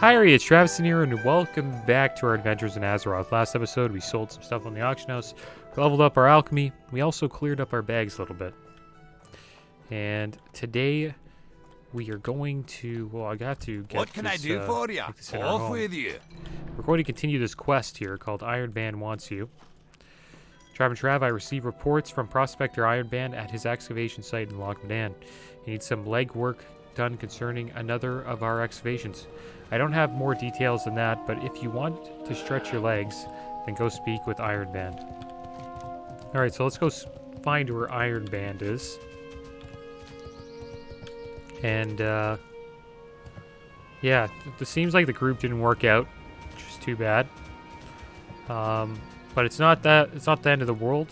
Hi, it's Travis here, and welcome back to our adventures in Azeroth. Last episode, we sold some stuff on the auction house, we leveled up our alchemy, we also cleared up our bags a little bit. And today, we are going to, well, I got to get What can I do for you? Off with you. We're going to continue this quest here called Iron Band Wants You. Trav, I received reports from Prospector Iron Band at his excavation site in Loch Medan. He needs some leg work done concerning another of our excavations. I don't have more details than that, but if you want to stretch your legs, then go speak with Iron Band. Alright, so let's go find where Iron Band is. And, yeah, it seems like the group didn't work out, which is too bad. But it's not the end of the world,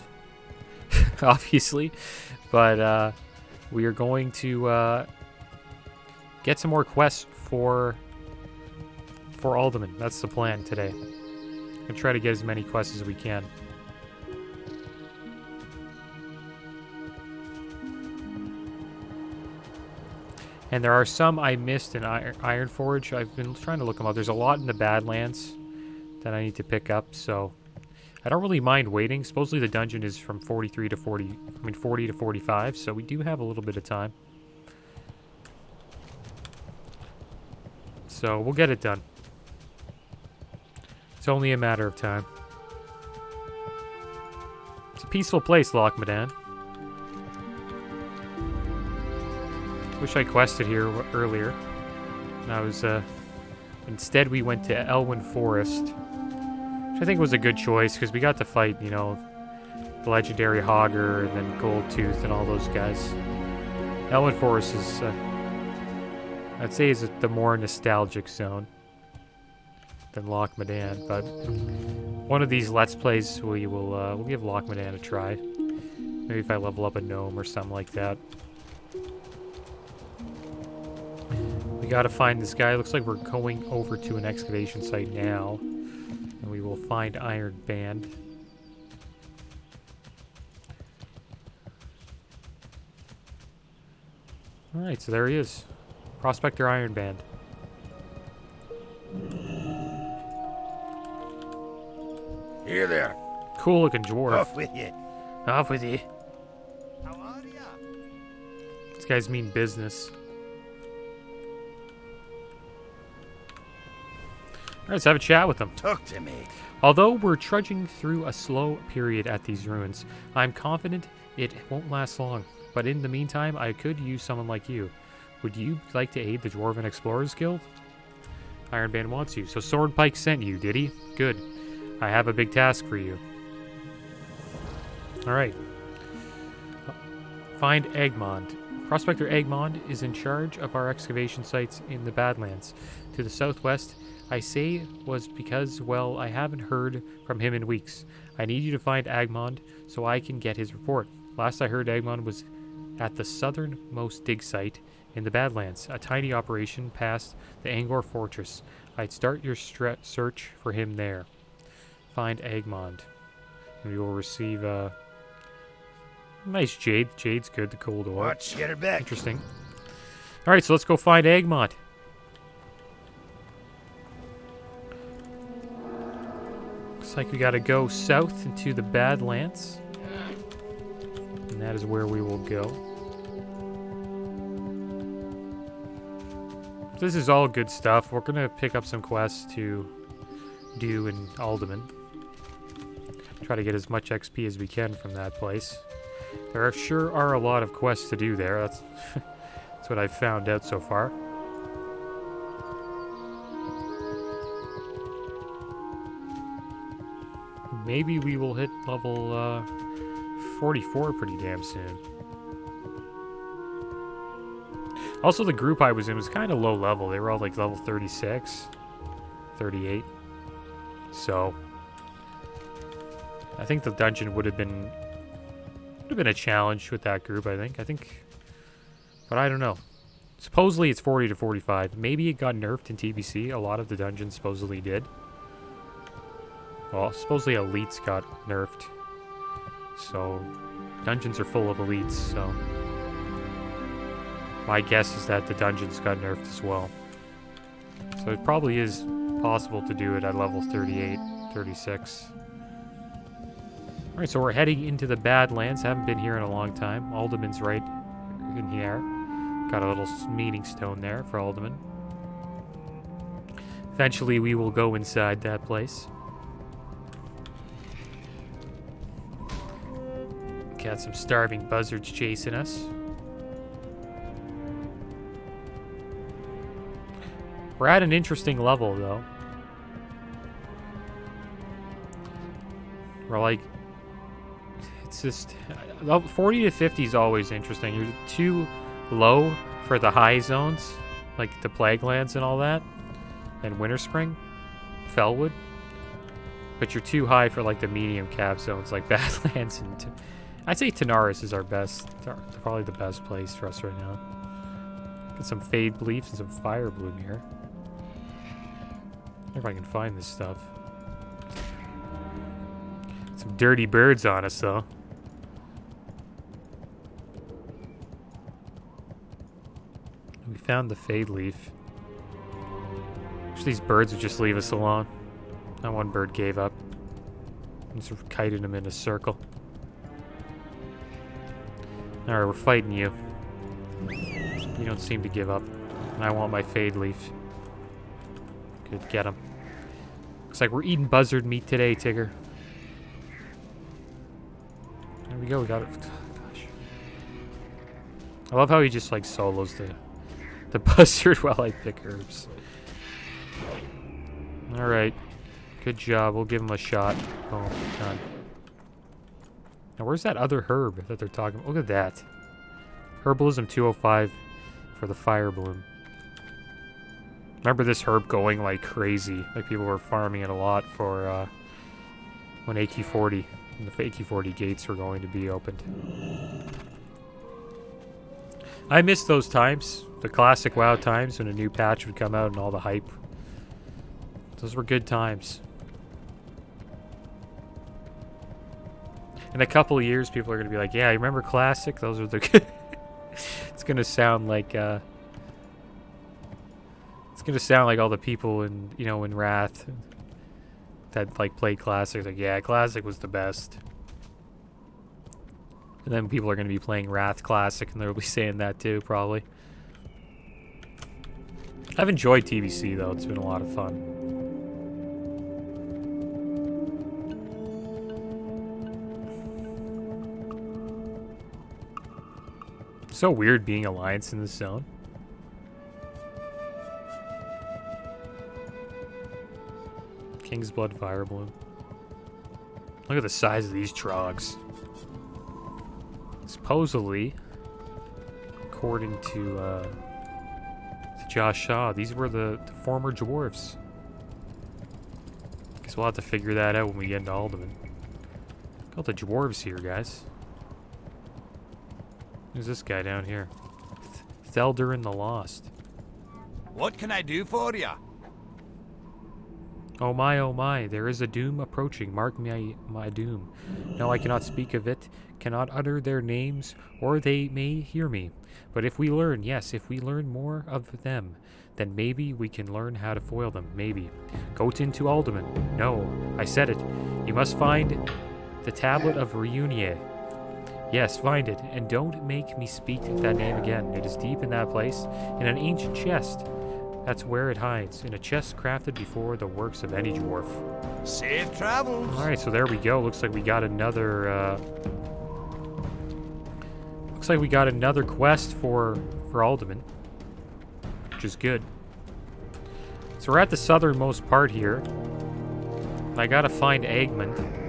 obviously. But, we are going to, get some more quests for Alderman. That's the plan today. I'm gonna try to get as many quests as we can. And there are some I missed in Ironforge. I've been trying to look them up. There's a lot in the Badlands that I need to pick up, so I don't really mind waiting. Supposedly the dungeon is from 40 to 45, so we do have a little bit of time. So we'll get it done. It's only a matter of time. It's a peaceful place, Loch Medan. Wish I quested here earlier. And I was, instead we went to Elwyn Forest, which I think was a good choice because we got to fight, you know, the legendary Hogger and then Goldtooth and all those guys. Elwyn Forest is, I'd say is the more nostalgic zone than Loch Medan, but one of these Let's Plays we'll give Loch Medan a try. Maybe if I level up a gnome or something like that. We gotta find this guy. Looks like we're going over to an excavation site now, and we will find Iron Band. Alright, so there he is. Prospector Iron Band. Here there. Cool looking dwarf. Off with you. Off with you. How are ya? These guys mean business. Alright, let's have a chat with them. Talk to me. Although we're trudging through a slow period at these ruins, I'm confident it won't last long. But in the meantime, I could use someone like you. Would you like to aid the Dwarven Explorers Guild? Iron Band wants you. So Swordpike sent you, did he? Good. I have a big task for you. Alright. Find Egmont. Prospector Egmont is in charge of our excavation sites in the Badlands. To the southwest, I say was because, well, I haven't heard from him in weeks. I need you to find Egmont so I can get his report. Last I heard, Egmont was at the southernmost dig site in the Badlands, a tiny operation past the Angor Fortress. I'd start your search for him there. Find Egmont. And we will receive a nice jade. Jade's good, the cold ore. Watch, get her back. Interesting. Alright, so let's go find Egmont. Looks like we gotta go south into the Badlands. And that is where we will go. This is all good stuff. We're gonna pick up some quests to do in Alderman. Try to get as much XP as we can from that place. There sure are a lot of quests to do there. That's that's what I've found out so far. Maybe we will hit level 44 pretty damn soon. Also, the group I was in was kind of low level. They were all like level 36, 38. So, I think the dungeon would have been a challenge with that group, I think. But I don't know. Supposedly it's 40 to 45. Maybe it got nerfed in TBC. A lot of the dungeons supposedly did. Well, supposedly elites got nerfed. So, dungeons are full of elites, so my guess is that the dungeons got nerfed as well. So it probably is possible to do it at level 38, 36. Alright, so we're heading into the Badlands. Haven't been here in a long time. Alderman's right in here. Got a little meeting stone there for Alderman. Eventually we will go inside that place. Got some starving buzzards chasing us. We're at an interesting level, though. We're like... It's just... 40 to 50 is always interesting. You're too low for the high zones, like the Plaguelands and all that, and Winter Spring, Fellwood. But you're too high for like the medium cap zones, like Badlands and... I'd say Tanaris is our best, probably the best place for us right now. Get some Fade Beliefs and some Fire Bloom here. If I can find this stuff. Some dirty birds on us, though. We found the Fade Leaf. Wish these birds would just leave us alone. That one bird gave up. I'm just kiting them in a circle. Alright, we're fighting you. You don't seem to give up. And I want my Fade Leaf. Good, get him. Looks like we're eating buzzard meat today, Tigger. There we go, we got it. Gosh. I love how he just like solos the buzzard while I pick herbs. Alright. Good job, we'll give him a shot. Boom, done. Now, where's that other herb that they're talking about? Look at that. Herbalism 205 for the Fire Bloom. Remember this herb going like crazy. Like people were farming it a lot for when AQ40 and the AQ40 gates were going to be opened. I miss those times. The classic WoW times when a new patch would come out and all the hype. Those were good times. In a couple of years, people are going to be like, yeah, I remember Classic? Those are the good... It's going to sound like, it's going to sound like all the people in, you know, in Wrath that, like, played Classic. Like, yeah, Classic was the best. And then people are going to be playing Wrath Classic, and they'll be saying that too, probably. I've enjoyed TBC, though. It's been a lot of fun. So weird being Alliance in this zone. King's Blood Fire Bloom. Look at the size of these trogs. Supposedly, according to Josh Shaw, these were the former dwarves. Guess we'll have to figure that out when we get into Alderman. Got the dwarves here, guys. Who's this guy down here? Theldurin the Lost. What can I do for ya? Oh my, there is a doom approaching. Mark my doom. No, I cannot speak of it, cannot utter their names, or they may hear me. But if we learn, yes, if we learn more of them, then maybe we can learn how to foil them, maybe. Go into Alderman. No, I said it. You must find the Tablet of Reunion. Yes, find it, and don't make me speak that name again. It is deep in that place, in an ancient chest. That's where it hides, in a chest crafted before the works of any dwarf. Safe travels. Alright, so there we go. Looks like we got another, looks like we got another quest for Alderman, which is good. So we're at the southernmost part here. And I gotta find Eggman.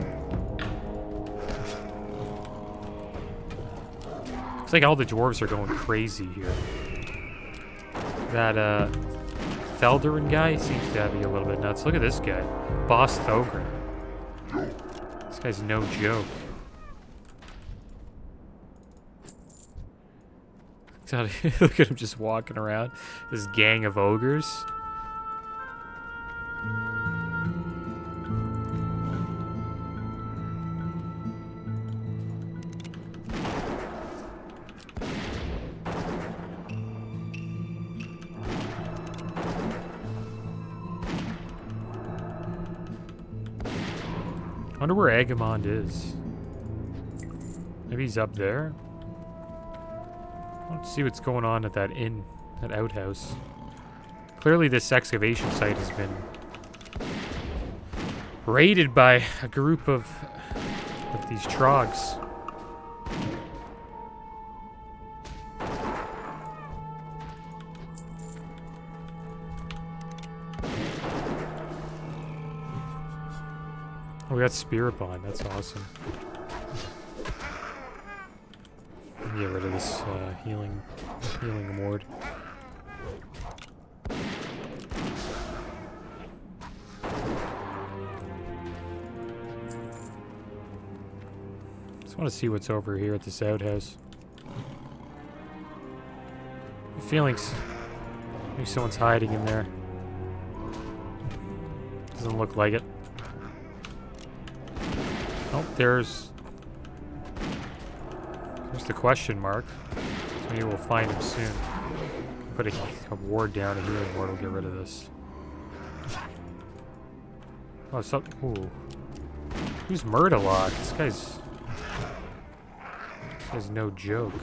Looks like all the dwarves are going crazy here. That, Theldurin guy seems to be a little bit nuts. Look at this guy. Boss Thogrin. This guy's no joke. Look at him just walking around. This gang of ogres. I wonder where Agamond is. Maybe he's up there? Let's see what's going on at that inn, that outhouse. Clearly this excavation site has been raided by a group of these trogs. Oh, we got Spirit Bond. That's awesome. Get rid of this healing ward. Just want to see what's over here at this outhouse. Feelings. Maybe someone's hiding in there. Doesn't look like it. Oh, there's the question mark. So maybe we'll find him soon. Put a ward down, a healing ward will get rid of this. Oh, ooh. Who's Murdaloc? This guy's no joke.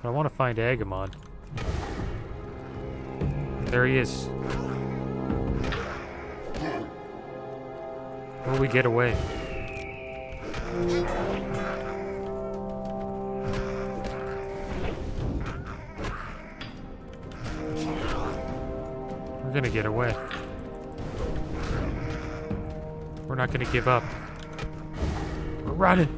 But I want to find Agamond. There he is. Will we get away? We're gonna get away. We're not gonna give up. We're running.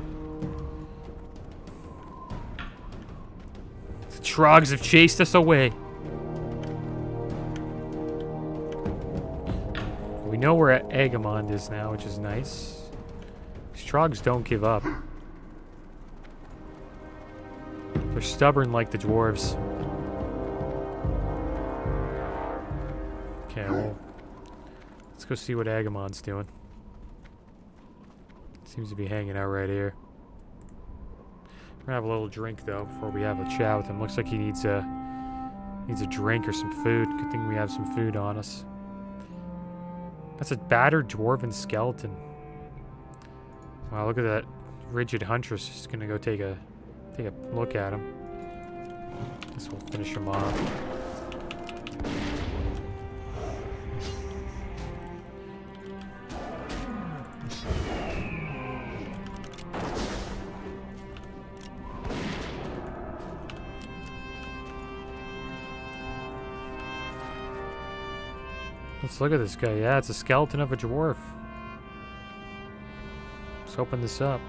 The trogs have chased us away. We know where Agamond is now, which is nice. These trogs don't give up. They're stubborn like the dwarves. Okay, well, let's go see what Agamond's doing. Seems to be hanging out right here. We're gonna have a little drink though before we have a chat with him. Looks like he needs a drink or some food. Good thing we have some food on us. That's a battered dwarven skeleton. Wow, look at that rigid huntress. Just gonna go take a look at him. Guess we'll finish him off. Let's look at this guy. Yeah, it's a skeleton of a dwarf. Let's open this up.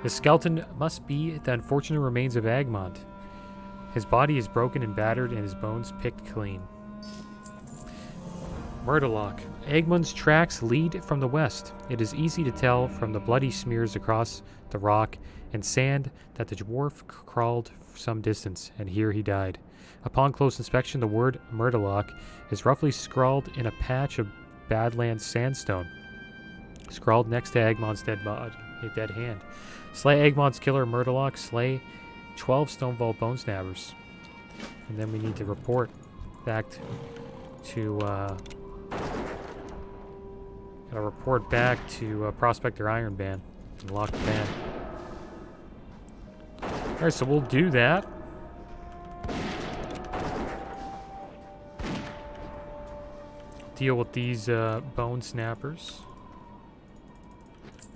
This skeleton must be the unfortunate remains of Agamond. His body is broken and battered and his bones picked clean. Murdaloc. Agamond's tracks lead from the west. It is easy to tell from the bloody smears across the rock and sand that the dwarf crawled some distance, and here he died. Upon close inspection, the word Murdaloc is roughly scrawled in a patch of Badlands sandstone, scrawled next to Agamond's dead hand. Slay Agamond's killer, Murdaloc. Slay 12 Stonewall Bone Snappers. And then we need to report back to Prospector Iron Band and lock the band. Alright, so we'll do that. Deal with these bone snappers.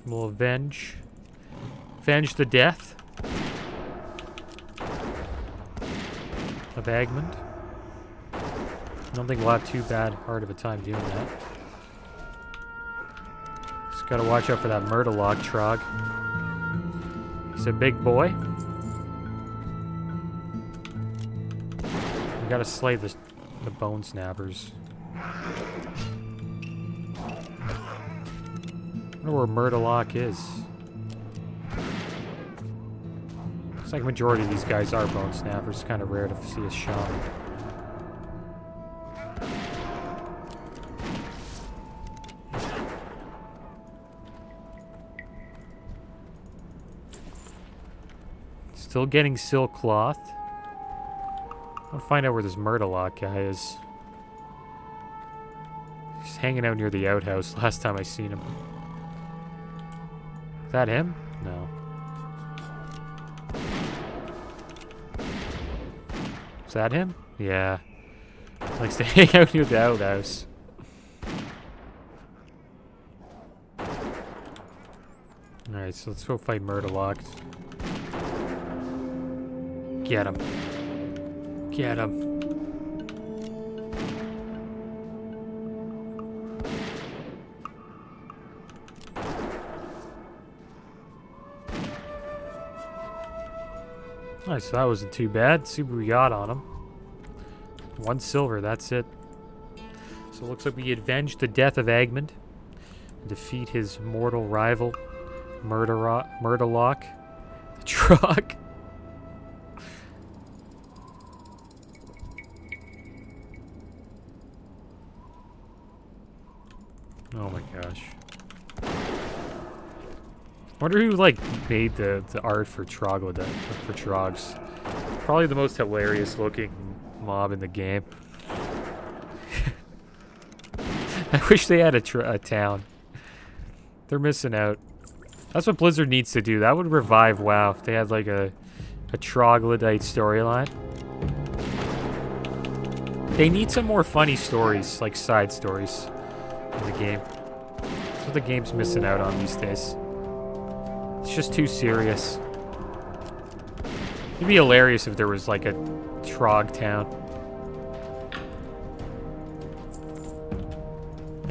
We'll avenge the death of Agamond. I don't think we'll have too hard of a time doing that. Just gotta watch out for that Murdaloc trog. He's a big boy. We gotta slay the bone snappers. I wonder where Murdaloc is. Looks like a majority of these guys are bone snappers. It's kind of rare to see a shaman. Still getting silk cloth. I'll find out where this Murdaloc guy is. He's hanging out near the outhouse last time I seen him. Is that him? No. Is that him? Yeah. Likes to hang out near the outhouse. Alright, so let's go fight Murdaloc. Get him. Get him. Alright, so that wasn't too bad. Let's see what we got on him. 1 silver, that's it. So it looks like we avenged the death of Egmont and defeat his mortal rival, Murdaloc, the Trog. Oh my gosh. I wonder who, like, made the art for Troglodyte, for Trogs. Probably the most hilarious looking mob in the game. I wish they had a town. They're missing out. That's what Blizzard needs to do. That would revive WoW if they had, like, a Troglodyte storyline. They need some more funny stories, like side stories in the game. That's what the game's missing out on these days. It's just too serious. It'd be hilarious if there was like a Trog town.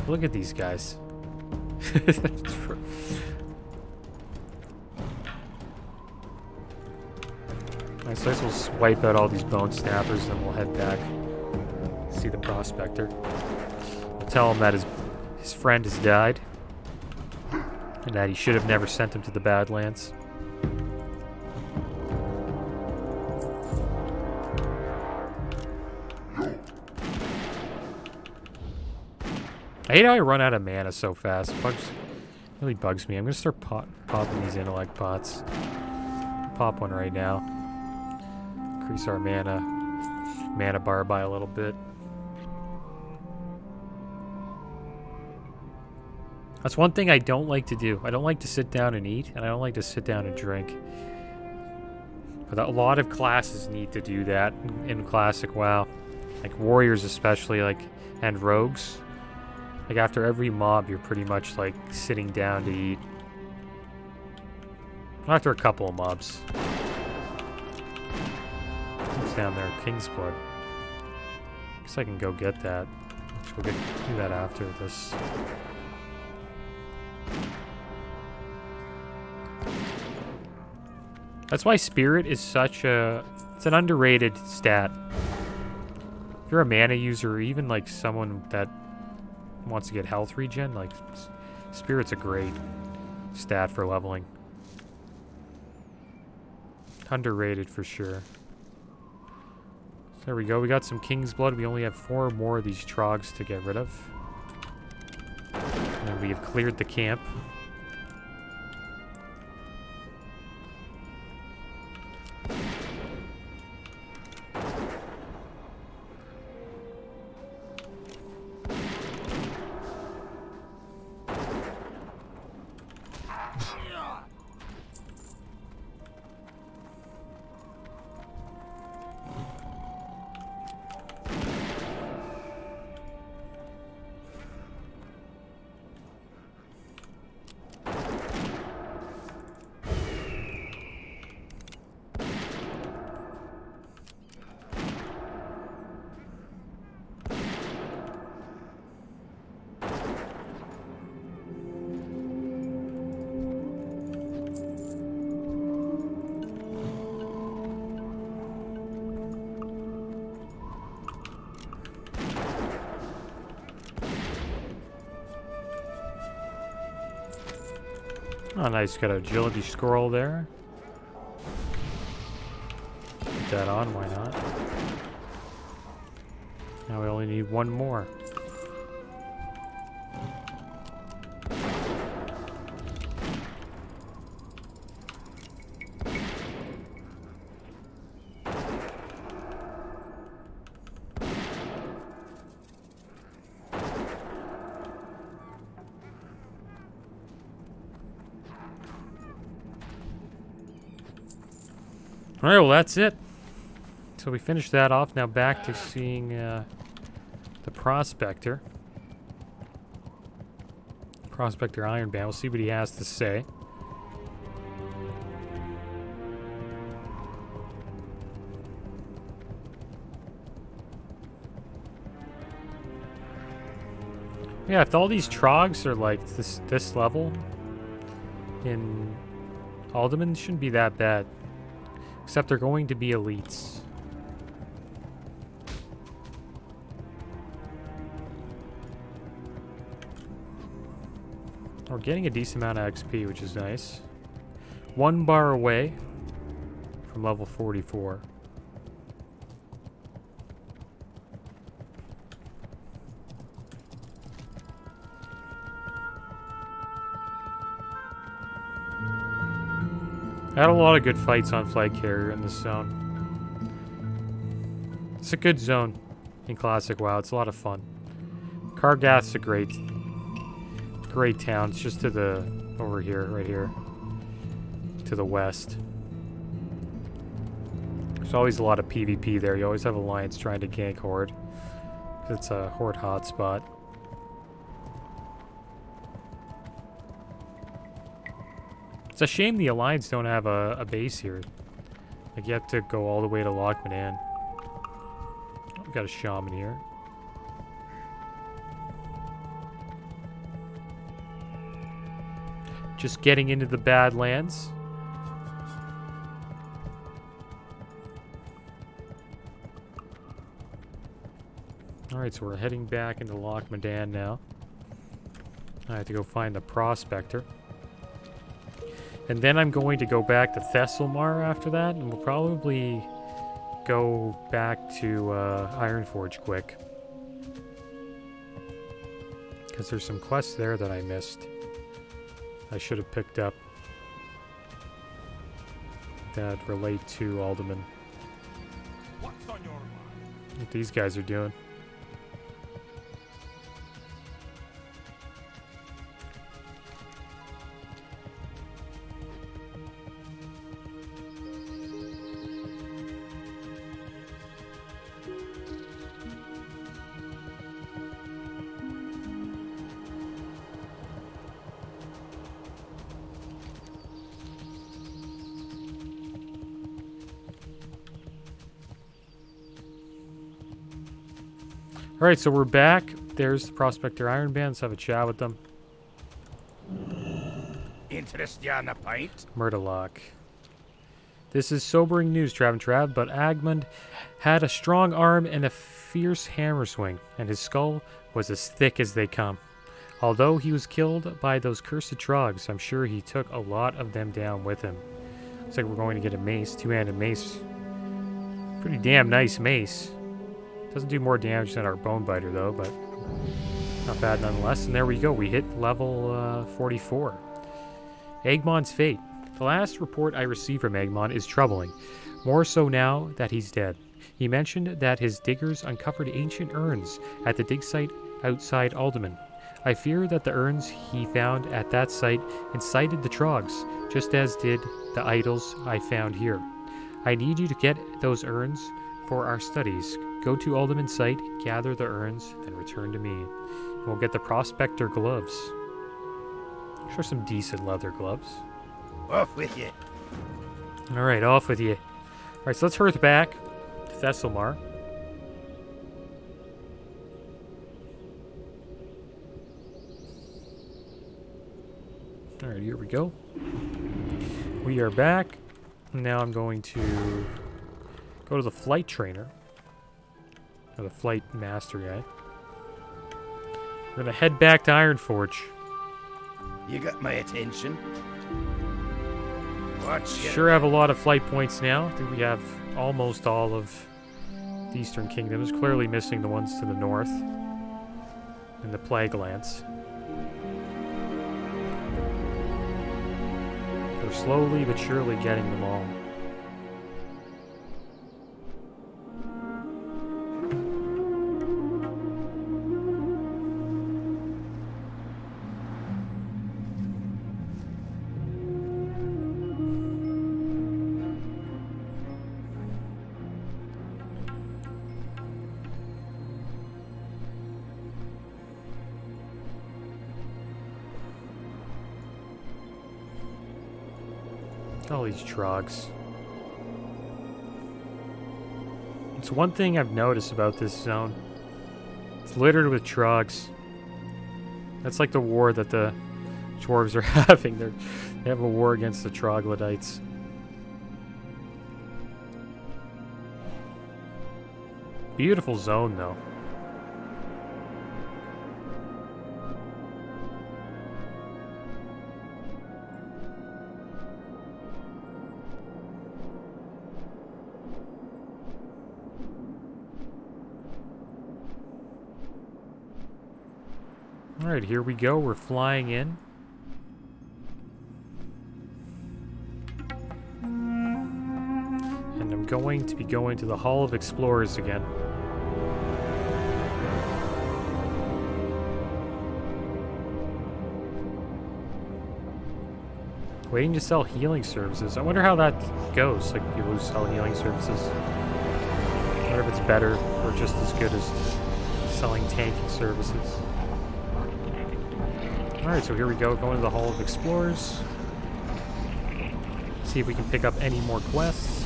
Look at these guys. Nice, so we'll wipe out all these bone snappers, then we'll head back. See the prospector. We'll tell him that his friend has died. And that he should have never sent him to the Badlands. I hate how I run out of mana so fast. Really bugs me. I'm gonna start popping these intellect pots. Pop one right now. Increase our mana bar by a little bit. That's one thing I don't like to do. I don't like to sit down and eat, and I don't like to sit down and drink. But a lot of classes need to do that in Classic WoW. Like warriors especially, like, and rogues. Like after every mob, you're pretty much like sitting down to eat. After a couple of mobs. What's down there? King's Blood. Guess I can go get that. We'll do that after this. That's why Spirit is such a... It's an underrated stat. If you're a mana user, or even like someone that wants to get health regen, like Spirit's a great stat for leveling. Underrated for sure. There we go. We got some King's Blood. We only have 4 more of these Trogs to get rid of. And we have cleared the camp. Oh, nice. Got an agility scroll there. Put that on, why not? Now we only need 1 more. Alright, well that's it. So we finished that off. Now back to seeing the Prospector. Prospector Ironband. We'll see what he has to say. Yeah, if all these trogs are like this level in Alderman, it shouldn't be that bad. Except they're going to be elites. We're getting a decent amount of XP, which is nice. 1 bar away from level 44. I had a lot of good fights on Flag Carrier in this zone. It's a good zone in Classic WoW. It's a lot of fun. Kargath's a great town. It's just to the, over here, right here, to the west. There's always a lot of PvP there. You always have Alliance trying to gank Horde. It's a Horde hotspot. It's a shame the Alliance don't have a base here. Like, you have to go all the way to Lochmadan. We've got a Shaman here. Just getting into the Badlands. Alright, so we're heading back into Lochmadan now. I have to go find the Prospector. And then I'm going to go back to Thesselmar after that, and we'll probably go back to Ironforge quick. Because there's some quests there that I missed. I should have picked up that relate to Alderman. What's on your mind? What these guys are doing. Alright, so we're back. There's the Prospector Ironband. Let's have a chat with them. Interest you on a pint? Murdaloc. This is sobering news, Trav, but Agmund had a strong arm and a fierce hammer swing, and his skull was as thick as they come. Although he was killed by those cursed trogs, I'm sure he took a lot of them down with him. Looks like we're going to get a mace, two-handed mace. Pretty damn nice mace. Doesn't do more damage than our Bone Biter, though, but not bad nonetheless. And there we go. We hit level 44. Egmont's fate. The last report I received from Egmont is troubling, more so now that he's dead. He mentioned that his diggers uncovered ancient urns at the dig site outside Alderman. I fear that the urns he found at that site incited the trogs, just as did the idols I found here. I need you to get those urns for our studies. Go to Alderman's site, gather the urns, then return to me. And we'll get the Prospector gloves. Sure, some decent leather gloves. Off with you. Alright, off with you. Alright, so let's hurry back to Thesselmar. Alright, here we go. We are back. Now I'm going to go to the flight trainer. Or the flight master guy. We're gonna head back to Ironforge. You got my attention. Watch Sure have a lot of flight points now. I think we have almost all of the Eastern Kingdoms. Clearly missing the ones to the north. And the Plague Lance. We're slowly but surely getting them all. All these trogs. It's one thing I've noticed about this zone. It's littered with trogs. That's like the war that the dwarves are having. They have a war against the troglodytes. Beautiful zone, though. Alright, here we go. We're flying in. And I'm going to be going to the Hall of Explorers again. Waiting to sell healing services. I wonder how that goes, like people who sell healing services. I wonder if it's better or just as good as selling tanking services. Alright, so here we go, going to the Hall of Explorers. See if we can pick up any more quests.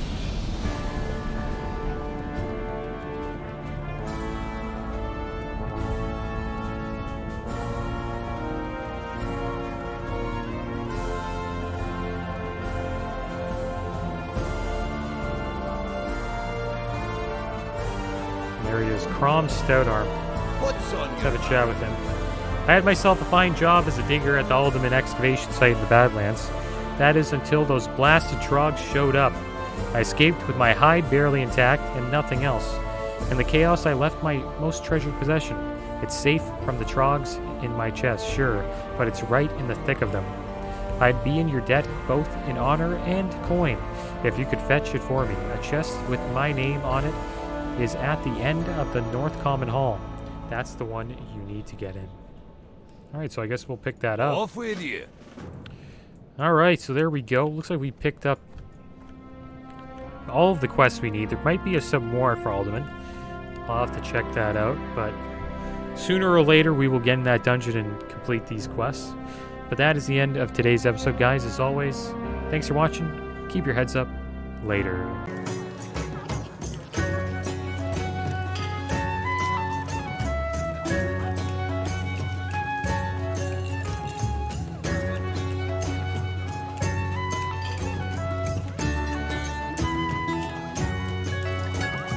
And there he is, Crom Stoutarm. What's on Let's your have a chat with him. I had myself a fine job as a digger at the Alderman excavation site in the Badlands. That is until those blasted trogs showed up. I escaped with my hide barely intact and nothing else. In the chaos, I left my most treasured possession. It's safe from the trogs in my chest, sure, but it's right in the thick of them. I'd be in your debt both in honor and coin if you could fetch it for me. A chest with my name on it is at the end of the North Common Hall. That's the one you need to get in. Alright, so I guess we'll pick that up. Off with you. Alright, so there we go. Looks like we picked up all of the quests we need. There might be some more for Alderman. I'll have to check that out, but sooner or later we will get in that dungeon and complete these quests. But that is the end of today's episode, guys. As always, thanks for watching. Keep your heads up. Later.